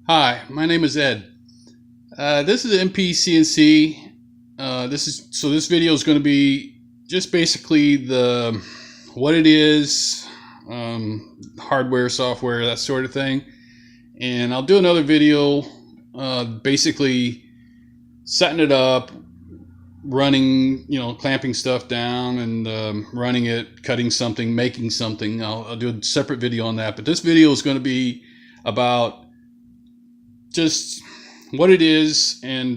Hi, my name is Ed. This is MPCNC. This video is going to be just basically the what it is, hardware, software, that sort of thing. And I'll do another video, basically setting it up, running, clamping stuff down, and running it, cutting something, making something. I'll do a separate video on that. But this video is going to be about just what it is and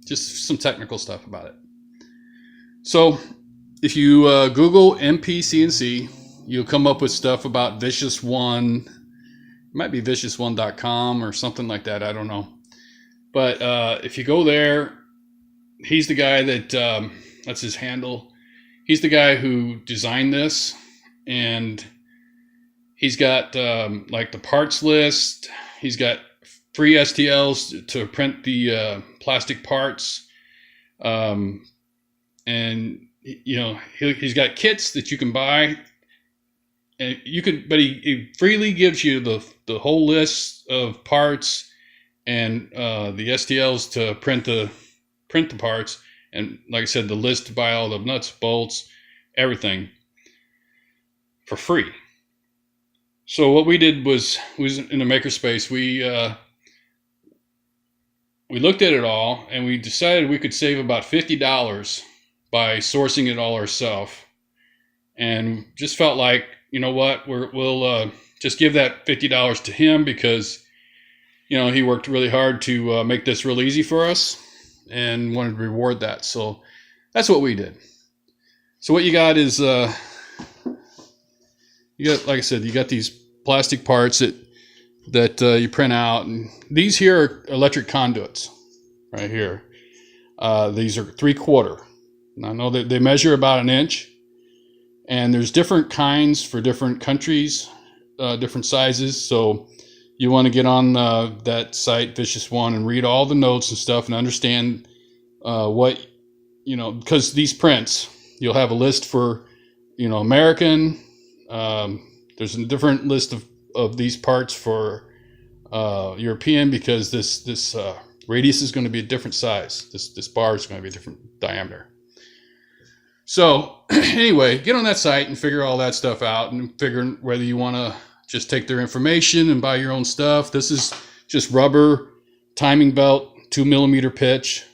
just some technical stuff about it. So if you Google MPCNC, you'll come up with stuff about Vicious One. It might be viciousone.com or something like that. I don't know. But if you go there, he's the guy that, that's his handle. He's the guy who designed this, and he's got like the parts list. He's got free STLs to print the plastic parts, and he's got kits that you can buy, and but he freely gives you the whole list of parts and the STLs to print the parts, and like I said, the list to buy all the nuts, bolts, everything for free. So what we did was in the makerspace, we looked at it all, and we decided we could save about $50 by sourcing it all ourselves, and just felt like, you know what, we'll just give that $50 to him, because he worked really hard to make this real easy for us and wanted to reward that. So that's what we did. So what you got is like I said, you got these plastic parts that you print out, and these here are electric conduits right here. These are 3/4. I know that they measure about an inch, and there's different kinds for different countries, different sizes. So you want to get on that site, Vicious One, and read all the notes and stuff and understand what, because these prints, you'll have a list for, American. There's a different list of these parts for European, because this radius is going to be a different size. This bar is going to be a different diameter. So anyway, get on that site and figure all that stuff out, and figure whether you want to just take their information and buy your own stuff. This is just rubber timing belt, 2mm pitch.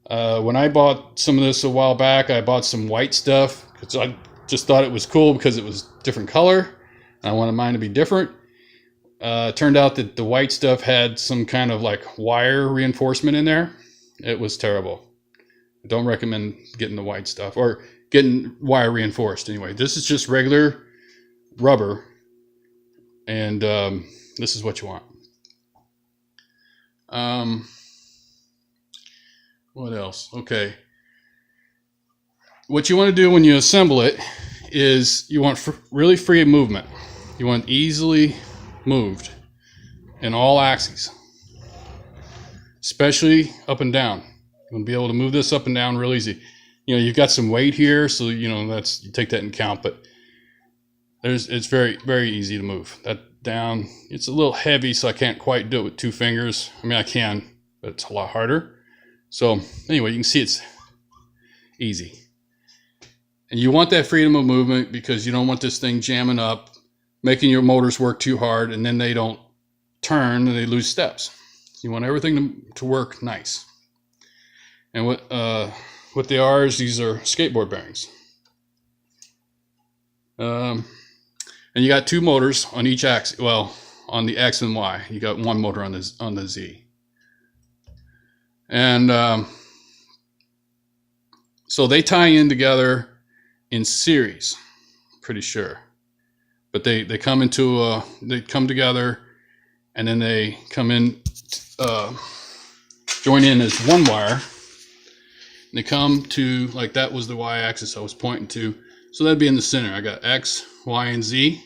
When I bought some of this a while back, I bought some white stuff because I just thought it was cool because it was different color. I wanted mine to be different. Turned out that the white stuff had some kind of like wire reinforcement in there. It was terrible. I don't recommend getting the white stuff or getting wire reinforced. Anyway, this is just regular rubber, and this is what you want. What else? Okay. What you want to do when you assemble it is you want really free movement. You want easily moved in all axes, especially up and down. You want to be able to move this up and down real easy. You've got some weight here, so you take that in count, but it's very, very easy to move that down. It's a little heavy, so I can't quite do it with 2 fingers. I mean, I can, but it's a lot harder. So anyway, you can see it's easy. And you want that freedom of movement because you don't want this thing jamming up, making your motors work too hard, and then they don't turn and they lose steps. You want everything to work nice. And what they are is these are skateboard bearings. And you got 2 motors on each axis. Well, on the X and Y, you got 1 motor on the Z. And so they tie in together in series, pretty sure. But they come together, and then they come in, join in as 1 wire. And they come to, like, that was the Y axis I was pointing to. So that'd be in the center. I got X, Y, and Z.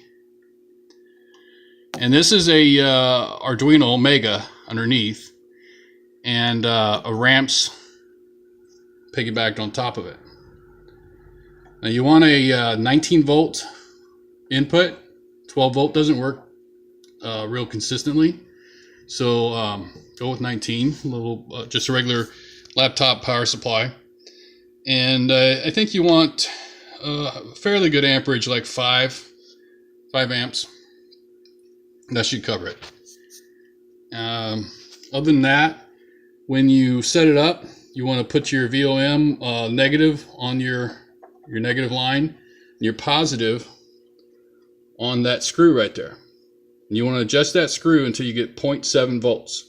And this is a Arduino Mega underneath, and a ramps piggybacked on top of it. Now you want a 19 volt input. 12 volt doesn't work real consistently. So go with 19, a little, just a regular laptop power supply. And I think you want fairly good amperage, like 5 amps. That should cover it. Other than that, when you set it up, you want to put your VOM negative on your negative line, and your positive on that screw right there. And you want to adjust that screw until you get 0.7 volts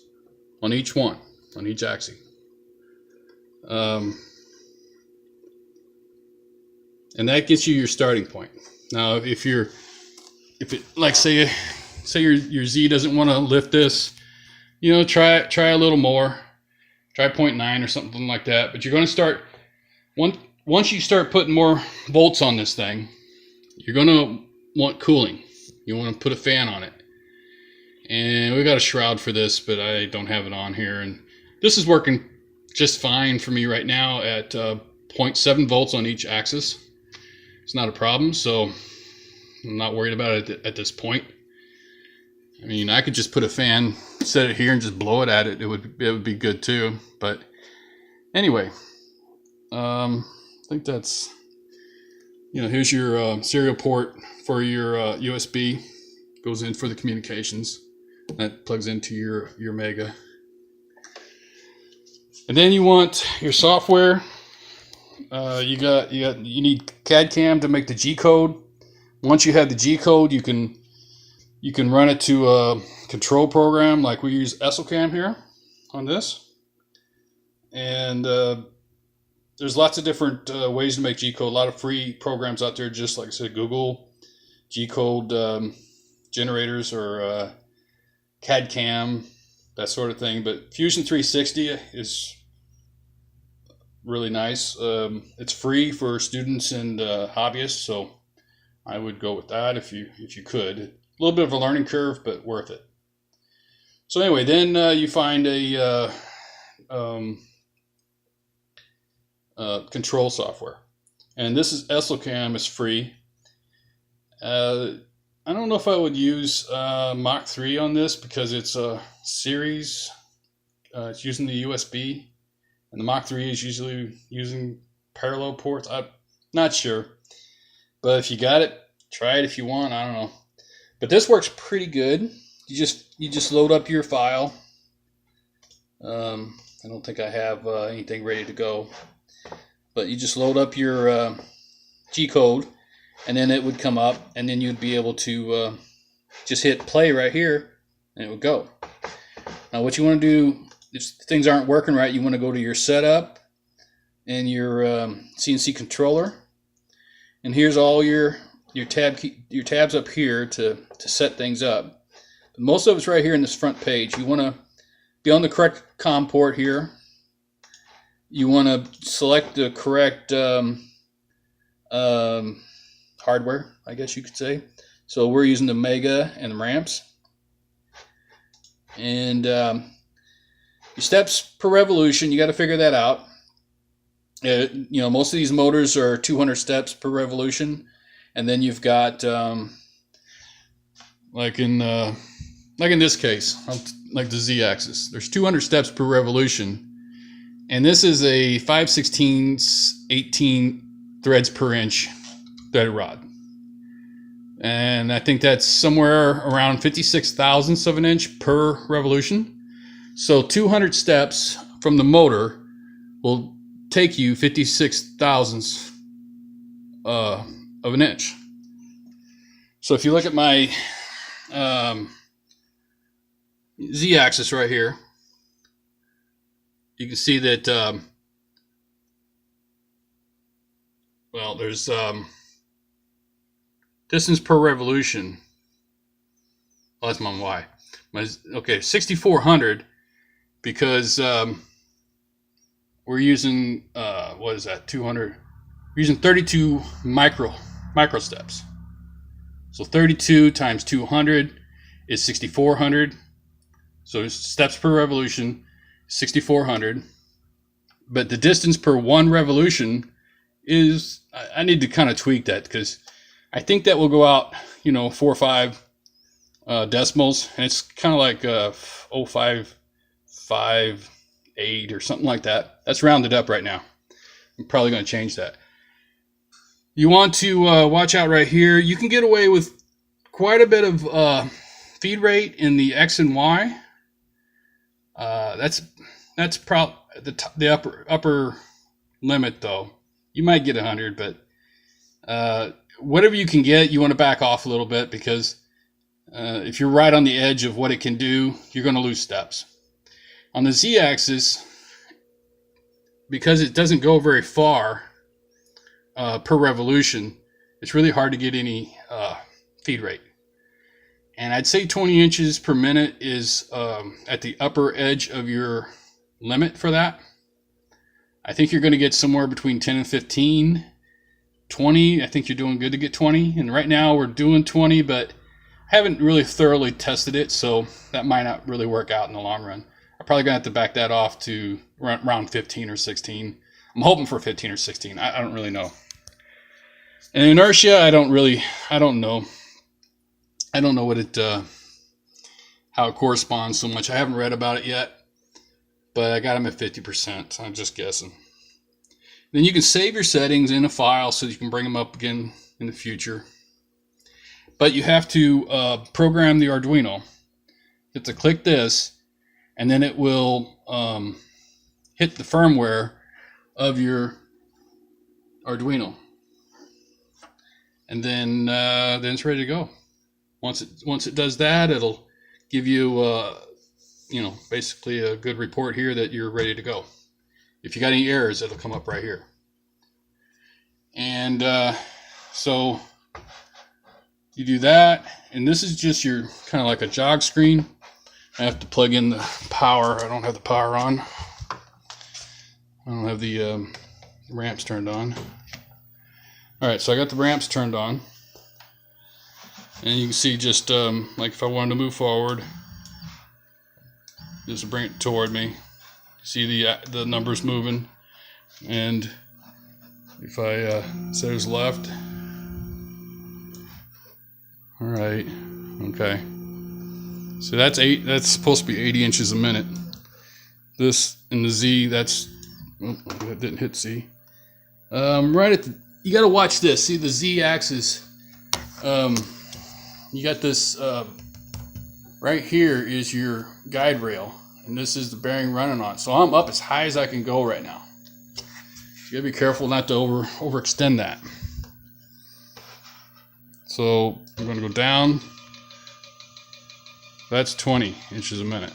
on each one, on each axis. And that gets you your starting point. Now, if it, like say your Z doesn't want to lift this, try a little more, try 0.9 or something like that. But you're going to start, once you start putting more volts on this thing, you're going to want cooling. You want to put a fan on it. And we got a shroud for this, but I don't have it on here. And this is working just fine for me right now at 0.7 volts on each axis. It's not a problem, so I'm not worried about it at this point. I mean, I could just put a fan, set it here, and just blow it at it. It would be good too. But anyway, I think that's, here's your serial port for your USB. Goes in for the communications. That plugs into your Mega. And then you want your software. You need CAD CAM to make the G code. Once you have the G code, you can run it to a control program, like we use ESLCAM here on this. And there's lots of different ways to make G code. A lot of free programs out there, just like I said, Google G code generators or CAD CAM, that sort of thing. But Fusion 360 is really nice. It's free for students and hobbyists, so I would go with that if you could. A little bit of a learning curve, but worth it. So anyway, then you find a control software, and this is ESLCAM. Is free. I don't know if I would use Mach 3 on this because it's a series. It's using the USB. And the Mach 3 is usually using parallel ports. I'm not sure. But if you got it, try it if you want. I don't know. But this works pretty good. You just load up your file. I don't think I have anything ready to go. But you just load up your G code, and then it would come up, and then you'd be able to just hit play right here, and it would go. Now what you want to do, if things aren't working right, you want to go to your setup and your CNC controller, and here's all your tabs up here to set things up. But most of it's right here in this front page. You want to be on the correct COM port here. You want to select the correct hardware, I guess you could say. So we're using the Mega and the ramps. And your steps per revolution, you got to figure that out. Most of these motors are 200 steps per revolution, and then you've got like in this case, like the Z-axis, there's 200 steps per revolution, and this is a 5/16 18 threads per inch threaded rod, and I think that's somewhere around 56 thousandths of an inch per revolution. So 200 steps from the motor will take you 56 thousandths of an inch. So if you look at my Z-axis right here, you can see that there's distance per revolution. Oh, that's my Y. Okay, 6,400. Because we're using what is that, 200? We're using 32 micro steps. So 32 times 200 is 6,400. So steps per revolution, 6,400. But the distance per one revolution is, I need to kind of tweak that, because I think that will go out, 4 or 5 decimals, and it's kind of like 0.558 or something like that. That's rounded up right now. I'm probably going to change that. You want to watch out right here. You can get away with quite a bit of feed rate in the X and Y. That's probably the upper limit, though. You might get 100, but whatever you can get, you want to back off a little bit, because if you're right on the edge of what it can do, you're going to lose steps. On the Z-axis, because it doesn't go very far per revolution, it's really hard to get any feed rate. And I'd say 20 inches per minute is at the upper edge of your limit for that. I think you're going to get somewhere between 10 and 15. 20, I think you're doing good to get 20. And right now we're doing 20, but I haven't really thoroughly tested it, so that might not really work out in the long run. I'm probably going to have to back that off to around 15 or 16. I'm hoping for 15 or 16. I don't really know. And inertia, I don't know. I don't know what how it corresponds so much. I haven't read about it yet, but I got them at 50%. I'm just guessing. Then you can save your settings in a file so you can bring them up again in the future. But you have to program the Arduino. You have to click this, and then it will hit the firmware of your Arduino, and then it's ready to go. Once it does that, it'll give you basically a good report here that you're ready to go. If you got any errors, it'll come up right here. And so you do that, and this is just your kind of like a jog screen. I have to plug in the power. I don't have the power on. I don't have the ramps turned on. All right, so I got the ramps turned on, and you can see just like if I wanted to move forward, just bring it toward me. See the numbers moving, and if I say it was left, all right, okay. So that's supposed to be 80 inches a minute. This in the Z, that didn't hit Z. Right at you got to watch this. See the Z axis. You got this right here is your guide rail, and this is the bearing running on. So I'm up as high as I can go right now. You gotta be careful not to overextend that. So I'm going to go down. That's 20 inches a minute.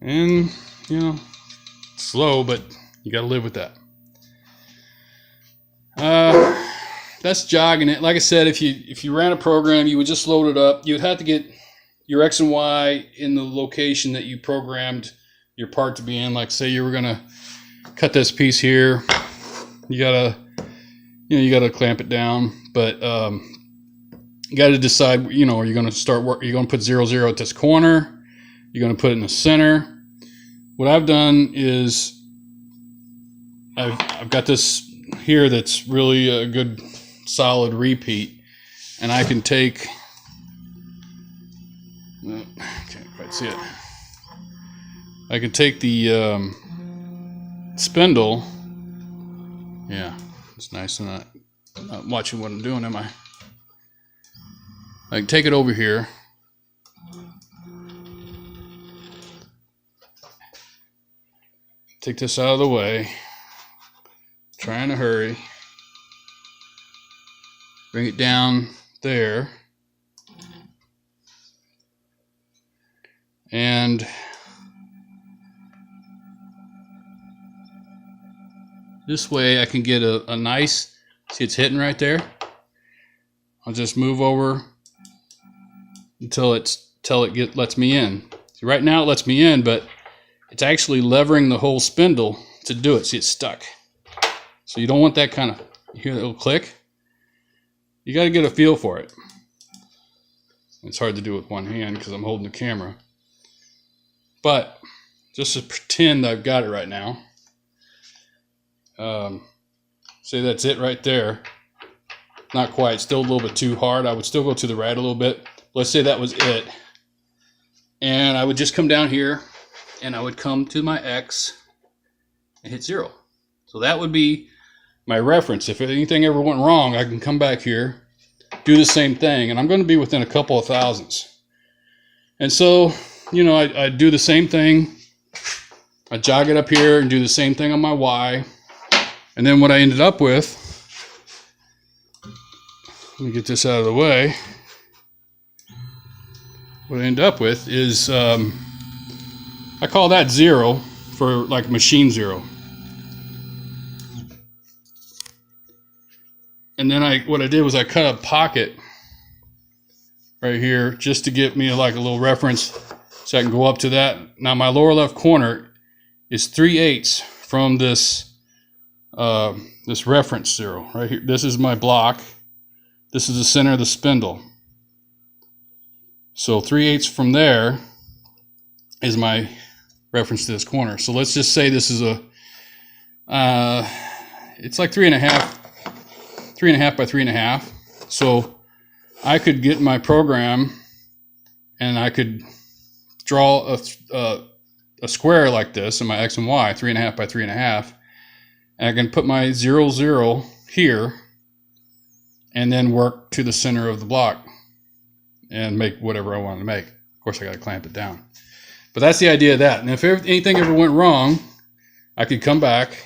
And, slow, but you got to live with that. That's jogging it. Like I said, if you ran a program, you would just load it up. You would have to get your X and Y in the location that you programmed your part to be in. Like say you were going to cut this piece here. You got to clamp it down, but you got to decide, are you going to start work? You're going to put 0, 0 at this corner. You're going to put it in the center. What I've done is I've got this here that's really a good solid repeat, and I can take, can't quite see it. I can take the spindle. Yeah, it's nice. I'm not watching what I'm doing, am I? I can take it over here. Take this out of the way. Trying to hurry. Bring it down there. And this way I can get a nice, see it's hitting right there. I'll just move over until it lets me in. See, right now it lets me in, but it's actually levering the whole spindle to do it. See, it's stuck. So you don't want that kind of, you hear that little click? You got to get a feel for it. It's hard to do with one hand because I'm holding the camera. But just to pretend I've got it right now. Say that's it right there. Not quite, still a little bit too hard. I would still go to the right a little bit, let's say that was it. And I would just come down here and I would come to my X and hit 0. So that would be my reference. If anything ever went wrong, I can come back here, do the same thing, and I'm going to be within a couple of thousandths. And so, you know, I do the same thing. I jog it up here and do the same thing on my Y. And then what I ended up with, let me get this out of the way. What I end up with is, I call that 0 for like machine 0. And then what I did was I cut a pocket right here just to give me like a little reference so I can go up to that. Now my lower left corner is 3/8 from this this reference 0 right here. This is my block. This is the center of the spindle. So 3/8 from there is my reference to this corner. So let's just say this is a it's like 3.5 by 3.5. So I could get my program and I could draw a square like this in my X and Y, 3.5 by 3.5. And I can put my 0, 0 here and then work to the center of the block and make whatever I want to make. Of course, I got to clamp it down. But that's the idea of that. And if anything ever went wrong, I could come back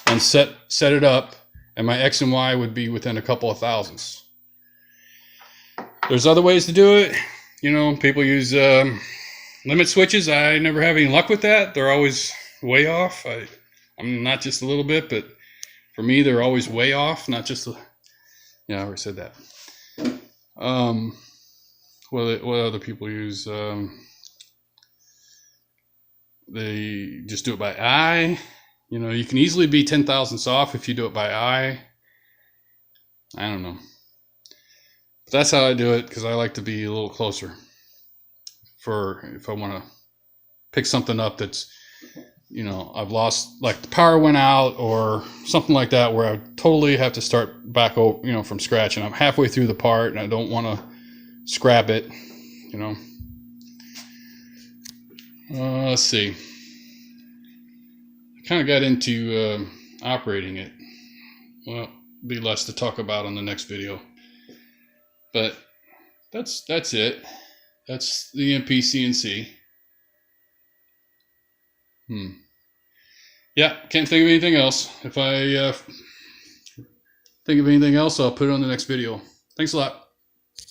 and set it up, and my X and Y would be within a couple of thousandths. There's other ways to do it. You know, people use limit switches. I never have any luck with that. They're always way off. I'm not just a little bit, but for me, they're always way off. Not just yeah, I already said that. What other people use? They just do it by eye. You know, you can easily be 10 thousandths off if you do it by eye. I don't know. But that's how I do it, because I like to be a little closer for if I want to pick something up that's, you know, I've lost, like the power went out or something like that, where I totally have to start back over, you know, from scratch, and I'm halfway through the part and I don't want to scrap it, you know. Let's see. I kind of got into operating it. Well, be less to talk about on the next video. But that's it. That's the MPCNC. Yeah, can't think of anything else. If I think of anything else, I'll put it on the next video. Thanks a lot.